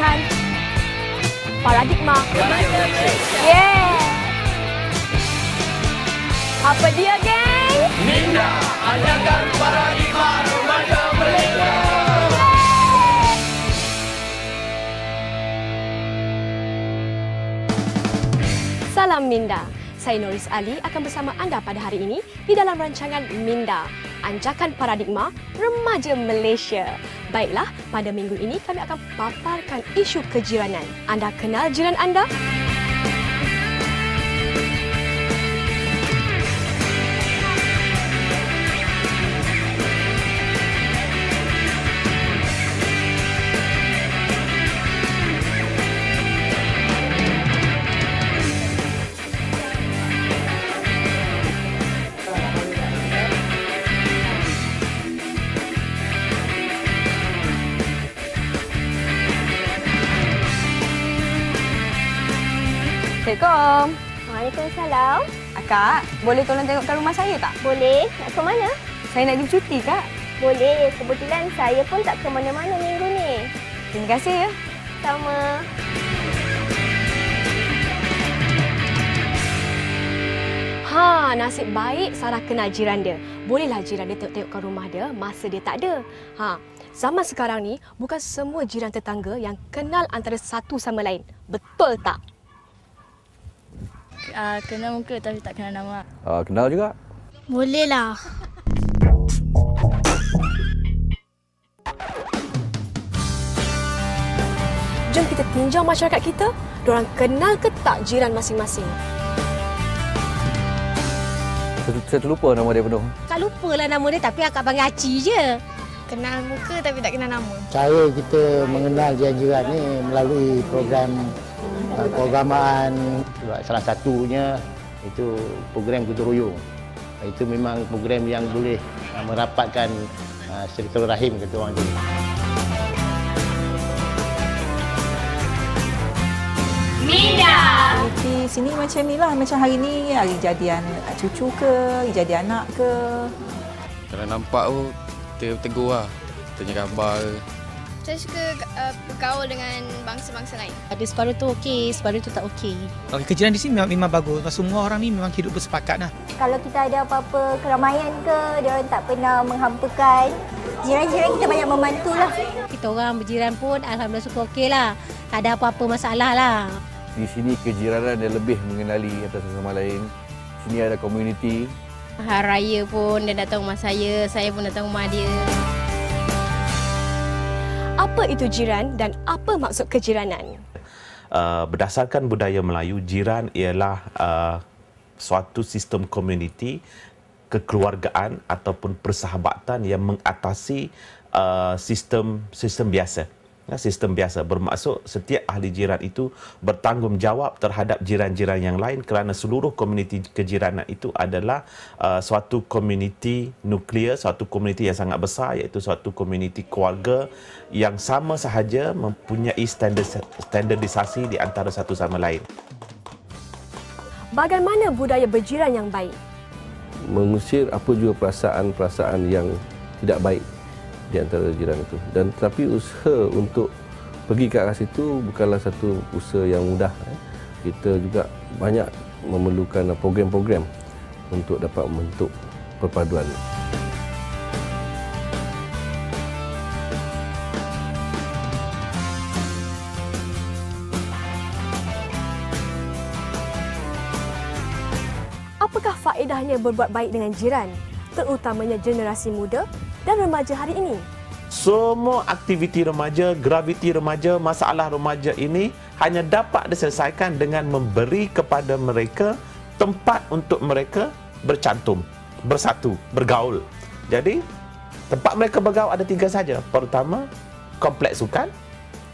Anjakan Paradigma Remaja Malaysia. Yeah. Apa dia, geng? Minda, Anjakan Paradigma Remaja Malaysia. Salam Minda. Saya Noris Ali akan bersama anda pada hari ini di dalam rancangan Minda, Anjakan Paradigma Remaja Malaysia. Baiklah, pada minggu ini kami akan paparkan isu kejiranan. Anda kenal jiran anda? Assalamualaikum. Waalaikumsalam. Kak, boleh tolong tengokkan rumah saya tak? Boleh. Nak ke mana? Saya nak pergi cuti, Kak. Boleh. Kebetulan saya pun tak ke mana-mana minggu ni. Terima kasih ya. Sama. Nasib baik Sarah kenal jiran dia. Bolehlah jiran dia tengok-tengokkan rumah dia masa dia tak ada. Zaman sekarang ni bukan semua jiran tetangga yang kenal antara satu sama lain. Betul tak? Kenal muka tapi tak kenal nama. Kenal juga. Boleh lah. Jom kita tinjau masyarakat kita. Diorang kenal ke tak jiran masing-masing? Saya terlupa nama dia penuh. Akak lupalah nama dia tapi akak panggil Aci je. Kenal muka tapi tak kenal nama. Cara kita mengenal jiran-jiran ni melalui program keagamaan. Salah satunya itu program Gotong Royong. Itu memang program yang boleh merapatkan silaturahim kata orang tu. Minda. Di sini macam ni lah, macam hari ni hari jadian cucu ke, hari jadi anak ke. Kalau nampak tu, kita tegur lah, tanya khabar. Saya suka bergaul dengan bangsa-bangsa lain. Ada separuh tu okey, separuh tu tak okey. Kejiran di sini memang bagus. Semua orang ni memang hidup bersepakat lah. Kalau kita ada apa-apa keramaian ke, dia orang tak pernah menghampakan. Jiran-jiran kita banyak membantu lah. Kita orang berjiran pun alhamdulillah suka okey lah. Tak ada apa-apa masalah lah. Di sini kejiranan dia lebih mengenali antara sama lain. Sini ada komuniti. Hari raya pun dia datang rumah saya pun datang rumah dia. Apa itu jiran dan apa maksud kejiranan? Berdasarkan budaya Melayu, jiran ialah suatu sistem komuniti, kekeluargaan ataupun persahabatan yang mengatasi sistem biasa. Sistem biasa bermaksud setiap ahli jiran itu bertanggungjawab terhadap jiran-jiran yang lain kerana seluruh komuniti kejiranan itu adalah suatu komuniti nuklear, suatu komuniti yang sangat besar, iaitu suatu komuniti keluarga yang sama sahaja mempunyai standardisasi di antara satu sama lain. Bagaimana budaya berjiran yang baik? Mengusir apa juga perasaan-perasaan yang tidak baik di antara jiran itu. Dan tetapi usaha untuk pergi ke arah situ bukanlah satu usaha yang mudah. Kita juga banyak memerlukan program-program untuk dapat membentuk perpaduan. Apakah faedahnya berbuat baik dengan jiran, terutamanya generasi muda dan remaja hari ini? Semua aktiviti remaja, graviti remaja, masalah remaja ini hanya dapat diselesaikan dengan memberi kepada mereka tempat untuk mereka bercantum, bersatu, bergaul. Jadi, tempat mereka bergaul ada 3 saja. Pertama, kompleks sukan.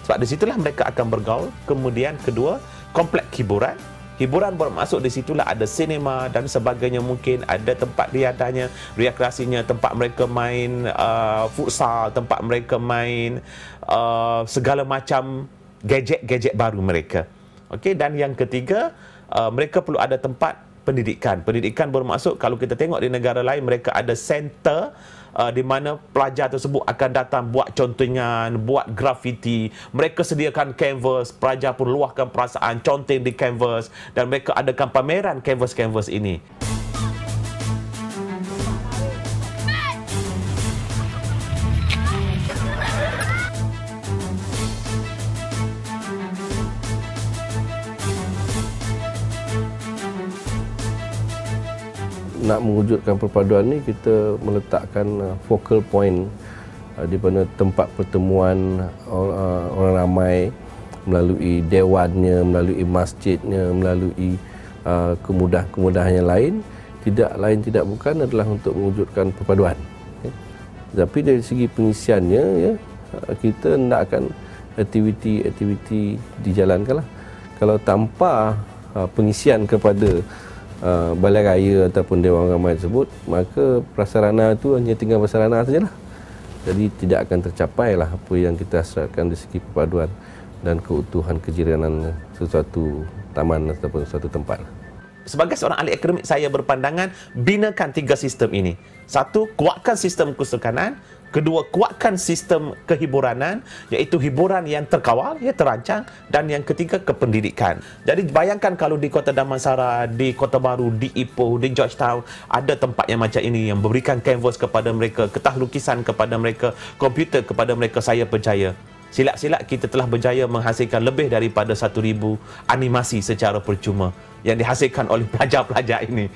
Sebab di situlah mereka akan bergaul. Kemudian kedua, kompleks hiburan. Hiburan bermaksud di situlah ada sinema dan sebagainya, mungkin ada tempat riadahnya, rekreasinya, tempat mereka main futsal, tempat mereka main segala macam gadget-gadget baru mereka. Okey, dan yang ketiga, mereka perlu ada tempat pendidikan. Pendidikan bermaksud kalau kita tengok di negara lain mereka ada center di mana pelajar tersebut akan datang buat contingan, buat grafiti. Mereka sediakan kanvas, pelajar pun luahkan perasaan conteng di kanvas dan mereka adakan pameran kanvas-kanvas ini. Nak mewujudkan perpaduan ni, kita meletakkan focal point di mana tempat pertemuan orang ramai melalui dewannya, melalui masjidnya, melalui kemudahan-kemudahan yang lain. Tidak bukan adalah untuk mewujudkan perpaduan. Tapi dari segi pengisiannya, ya, kita hendakkan aktiviti-aktiviti dijalankanlah. Kalau tanpa pengisian kepada balai raya ataupun dewan ramai tersebut, maka prasarana itu hanya tinggal prasarana sajalah. Jadi tidak akan tercapai lah apa yang kita hasratkan dari segi perpaduan dan keutuhan kejiranan sesuatu taman ataupun sesuatu tempat. Sebagai seorang ahli akademik, saya berpandangan binakan 3 sistem ini. 1, kuatkan sistem kesukanan. 2, kuatkan sistem kehiburanan, iaitu hiburan yang terkawal, yang terancang. Dan yang ketiga, kependidikan. Jadi bayangkan kalau di Kota Damansara, di Kota Baru, di Ipoh, di Georgetown, ada tempat yang macam ini yang memberikan kanvas kepada mereka, kertas lukisan kepada mereka, komputer kepada mereka, saya percaya silap-silap kita telah berjaya menghasilkan lebih daripada 1,000 animasi secara percuma yang dihasilkan oleh pelajar-pelajar ini.